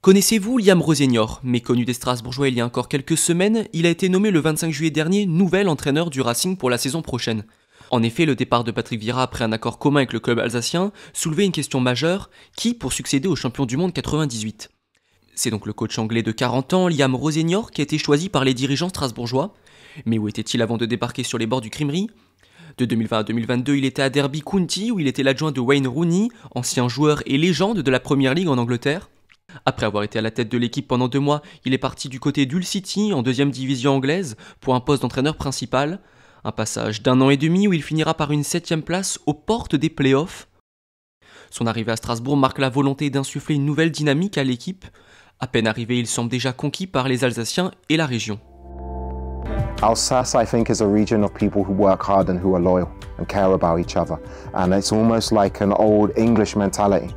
Connaissez-vous Liam Rosenior? Méconnu des Strasbourgeois il y a encore quelques semaines, il a été nommé le 25 juillet dernier nouvel entraîneur du Racing pour la saison prochaine. En effet, le départ de Patrick Vieira après un accord commun avec le club alsacien soulevait une question majeure, qui pour succéder au champion du monde 98? C'est donc le coach anglais de 40 ans, Liam Rosenior, qui a été choisi par les dirigeants strasbourgeois. Mais où était-il avant de débarquer sur les bords du Criemerie? De 2020 à 2022, il était à Derby County, où il était l'adjoint de Wayne Rooney, ancien joueur et légende de la Premier League en Angleterre. Après avoir été à la tête de l'équipe pendant 2 mois, il est parti du côté d'Hull City, en 2e division anglaise, pour un poste d'entraîneur principal. Un passage d'1 an et demi où il finira par une 7e place aux portes des playoffs. Son arrivée à Strasbourg marque la volonté d'insuffler une nouvelle dynamique à l'équipe. À peine arrivé, il semble déjà conquis par les Alsaciens et la région. Alsace, I think, is a region of people who work hard and who are loyal and care about each other. And it's almost like an old English mentality.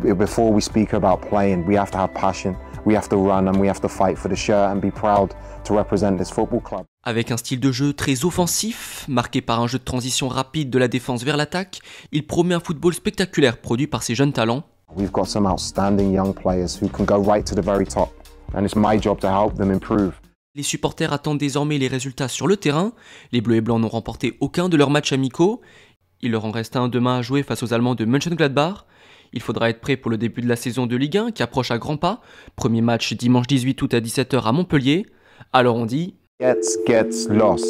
Before we speak about playing, we have to have passion, we have to run and we have to fight for the shirt and be proud to represent this football club. Avec un style de jeu très offensif, marqué par un jeu de transition rapide de la défense vers l'attaque, il promet un football spectaculaire produit par ses jeunes talents. We've got some outstanding young players who can go right to the very top, and it's my job to help them improve. Les supporters attendent désormais les résultats sur le terrain. Les Bleus et Blancs n'ont remporté aucun de leurs matchs amicaux. Il leur en reste un demain à jouer face aux Allemands de Mönchengladbach. Il faudra être prêt pour le début de la saison de Ligue 1 qui approche à grands pas. Premier match dimanche 18 août à 17 h à Montpellier. Alors on dit... Gets lost.